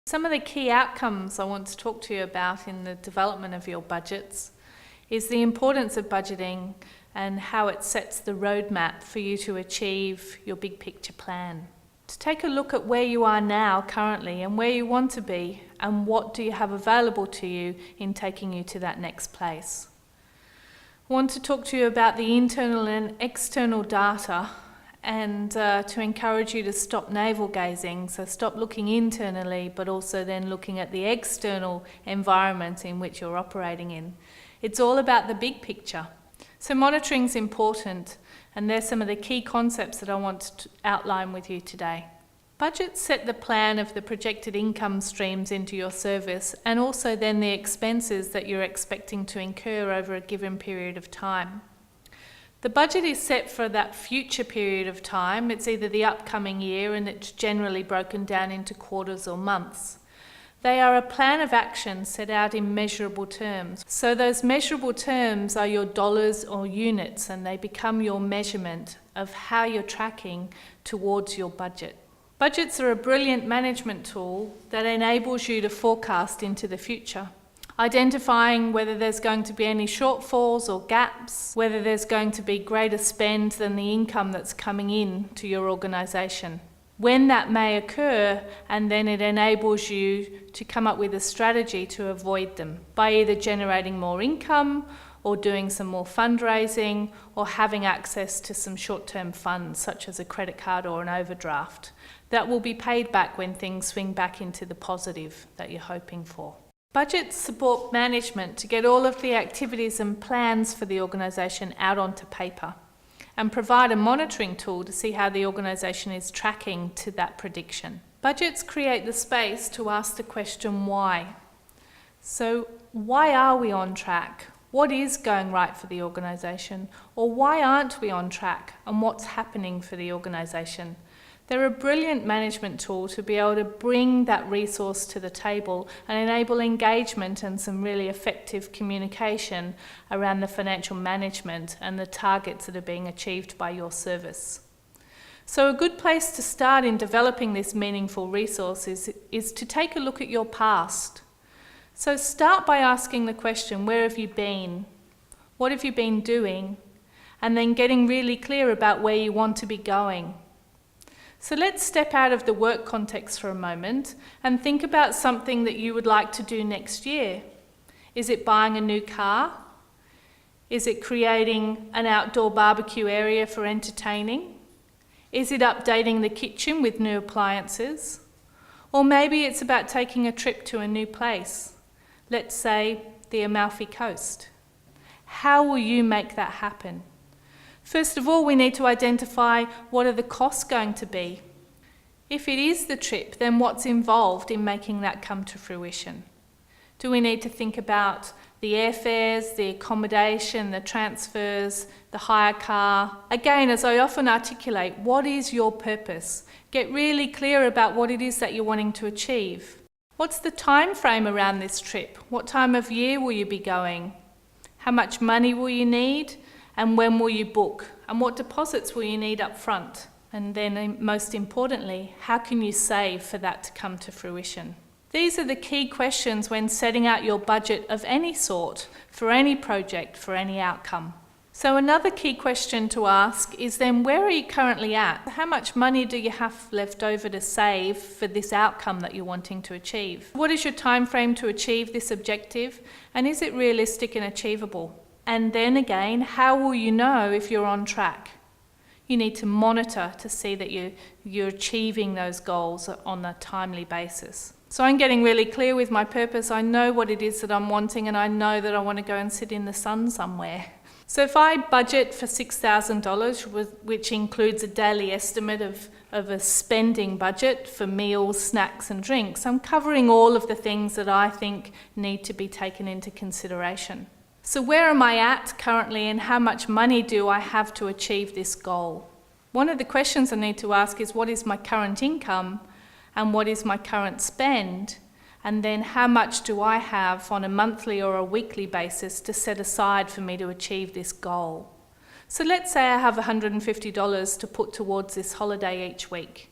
Some of the key outcomes I want to talk to you about in the development of your budgets is the importance of budgeting and how it sets the roadmap for you to achieve your big picture plan. To take a look at where you are now currently and where you want to be and what do you have available to you in taking you to that next place. I want to talk to you about the internal and external data and to encourage you to stop navel gazing, so stop looking internally but also then looking at the external environment in which you're operating in. It's all about the big picture. So monitoring is important, and there's some of the key concepts that I want to outline with you today. Budgets set the plan of the projected income streams into your service and also then the expenses that you're expecting to incur over a given period of time. The budget is set for that future period of time. It's either the upcoming year, and it's generally broken down into quarters or months. They are a plan of action set out in measurable terms. So those measurable terms are your dollars or units, and they become your measurement of how you're tracking towards your budget. Budgets are a brilliant management tool that enables you to forecast into the future, identifying whether there's going to be any shortfalls or gaps, whether there's going to be greater spend than the income that's coming in to your organisation, when that may occur, and then it enables you to come up with a strategy to avoid them by either generating more income or doing some more fundraising or having access to some short-term funds such as a credit card or an overdraft that will be paid back when things swing back into the positive that you're hoping for. Budgets support management to get all of the activities and plans for the organisation out onto paper and provide a monitoring tool to see how the organisation is tracking to that prediction. Budgets create the space to ask the question why. So why are we on track? What is going right for the organisation? Or why aren't we on track, and what's happening for the organisation? They're a brilliant management tool to be able to bring that resource to the table and enable engagement and some really effective communication around the financial management and the targets that are being achieved by your service. So a good place to start in developing this meaningful resource is to take a look at your past. So start by asking the question, where have you been? What have you been doing? And then getting really clear about where you want to be going. So let's step out of the work context for a moment and think about something that you would like to do next year. Is it buying a new car? Is it creating an outdoor barbecue area for entertaining? Is it updating the kitchen with new appliances? Or maybe it's about taking a trip to a new place, let's say the Amalfi Coast. How will you make that happen? First of all, we need to identify what are the costs going to be. If it is the trip, then what's involved in making that come to fruition? Do we need to think about the airfares, the accommodation, the transfers, the hire car? Again, as I often articulate, what is your purpose? Get really clear about what it is that you're wanting to achieve. What's the time frame around this trip? What time of year will you be going? How much money will you need? And when will you book? And what deposits will you need up front? And then most importantly, how can you save for that to come to fruition? These are the key questions when setting out your budget of any sort, for any project, for any outcome. So another key question to ask is then, where are you currently at? How much money do you have left over to save for this outcome that you're wanting to achieve? What is your time frame to achieve this objective? And is it realistic and achievable? And then again, how will you know if you're on track? You need to monitor to see that you're achieving those goals on a timely basis. So I'm getting really clear with my purpose. I know what it is that I'm wanting, and I know that I want to go and sit in the sun somewhere. So if I budget for $6,000, which includes a daily estimate of a spending budget for meals, snacks and drinks, I'm covering all of the things that I think need to be taken into consideration. So where am I at currently, and how much money do I have to achieve this goal? One of the questions I need to ask is, what is my current income and what is my current spend? And then how much do I have on a monthly or a weekly basis to set aside for me to achieve this goal? So let's say I have $150 to put towards this holiday each week.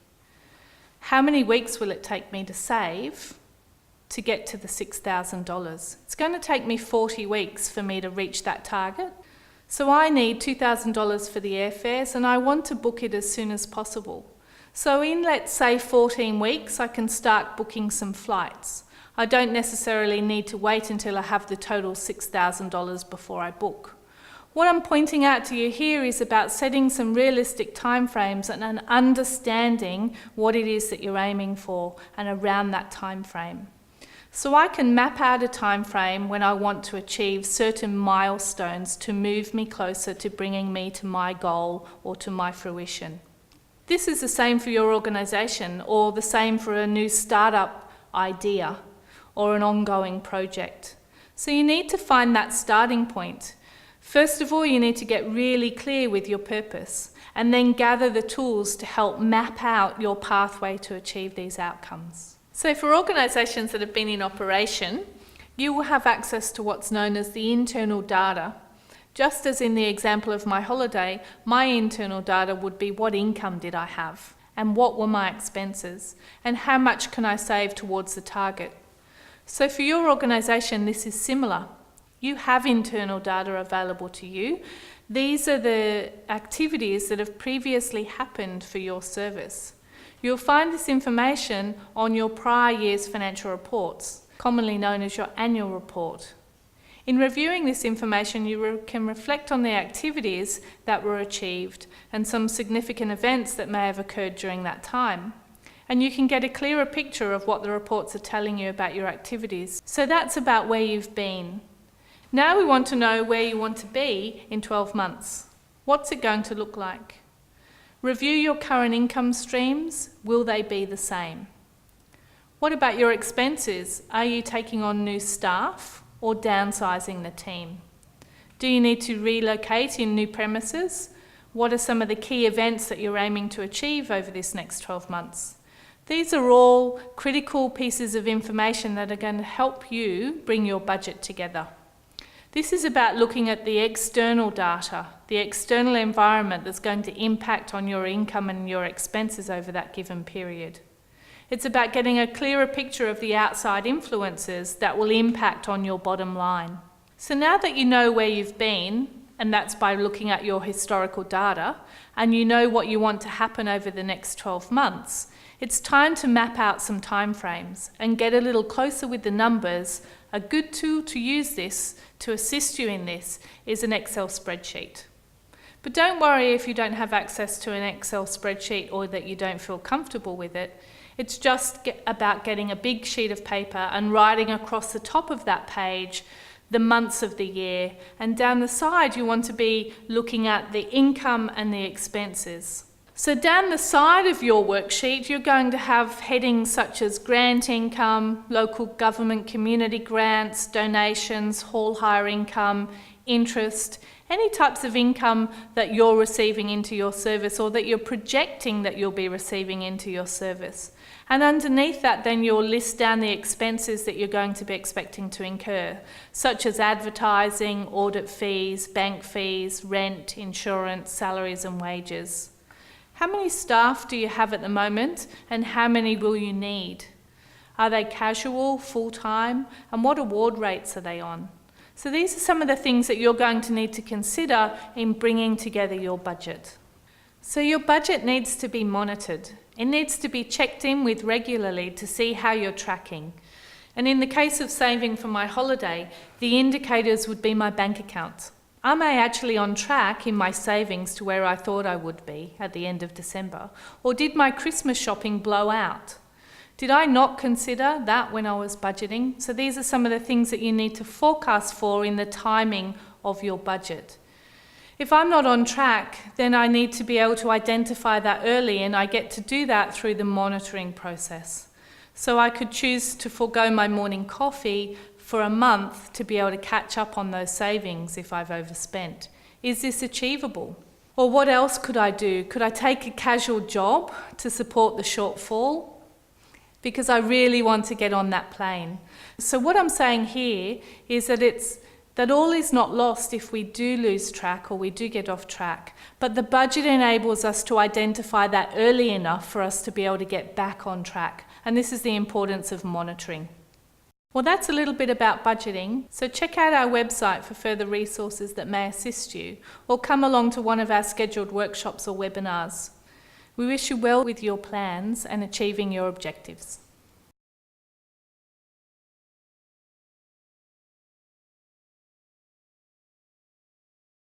How many weeks will it take me to save? to get to the $6,000. It's going to take me 40 weeks for me to reach that target. So I need $2,000 for the airfares and I want to book it as soon as possible. So in, let's say, 14 weeks, I can start booking some flights. I don't necessarily need to wait until I have the total $6,000 before I book. What I'm pointing out to you here is about setting some realistic timeframes and an understanding what it is that you're aiming for and around that time frame. So I can map out a time frame when I want to achieve certain milestones to move me closer to bringing me to my goal or to my fruition. This is the same for your organisation, or the same for a new startup idea or an ongoing project. So you need to find that starting point. First of all, you need to get really clear with your purpose and then gather the tools to help map out your pathway to achieve these outcomes. So for organisations that have been in operation, you will have access to what's known as the internal data. Just as in the example of my holiday, my internal data would be what income did I have and what were my expenses and how much can I save towards the target. So for your organisation, this is similar. You have internal data available to you. These are the activities that have previously happened for your service. You'll find this information on your prior year's financial reports, commonly known as your annual report. In reviewing this information, you can reflect on the activities that were achieved and some significant events that may have occurred during that time. And you can get a clearer picture of what the reports are telling you about your activities. So that's about where you've been. Now we want to know where you want to be in 12 months. What's it going to look like? Review your current income streams. Will they be the same? What about your expenses? Are you taking on new staff or downsizing the team? Do you need to relocate in new premises? What are some of the key events that you're aiming to achieve over this next 12 months? These are all critical pieces of information that are going to help you bring your budget together. This is about looking at the external data, the external environment that's going to impact on your income and your expenses over that given period. It's about getting a clearer picture of the outside influences that will impact on your bottom line. So now that you know where you've been, and that's by looking at your historical data, and you know what you want to happen over the next 12 months, it's time to map out some timeframes and get a little closer with the numbers. A good tool to use this, to assist you in this, is an Excel spreadsheet. But don't worry if you don't have access to an Excel spreadsheet or that you don't feel comfortable with it. It's just about getting a big sheet of paper and writing across the top of that page the months of the year, and down the side you want to be looking at the income and the expenses. So down the side of your worksheet, you're going to have headings such as grant income, local government community grants, donations, hall hire income, interest, any types of income that you're receiving into your service or that you're projecting that you'll be receiving into your service. And underneath that, then you'll list down the expenses that you're going to be expecting to incur, such as advertising, audit fees, bank fees, rent, insurance, salaries and wages. How many staff do you have at the moment, and how many will you need? Are they casual, full-time, and what award rates are they on? So these are some of the things that you're going to need to consider in bringing together your budget. So your budget needs to be monitored. It needs to be checked in with regularly to see how you're tracking. And in the case of saving for my holiday, the indicators would be my bank account. Am I actually on track in my savings to where I thought I would be at the end of December? Or did my Christmas shopping blow out? Did I not consider that when I was budgeting? So these are some of the things that you need to forecast for in the timing of your budget. If I'm not on track, then I need to be able to identify that early, and I get to do that through the monitoring process. So I could choose to forego my morning coffee for a month to be able to catch up on those savings if I've overspent. Is this achievable? Or what else could I do? Could I take a casual job to support the shortfall? Because I really want to get on that plane. So what I'm saying here is that all is not lost if we do lose track or we do get off track. But the budget enables us to identify that early enough for us to be able to get back on track. And this is the importance of monitoring. Well, that's a little bit about budgeting, so check out our website for further resources that may assist you, or come along to one of our scheduled workshops or webinars. We wish you well with your plans and achieving your objectives.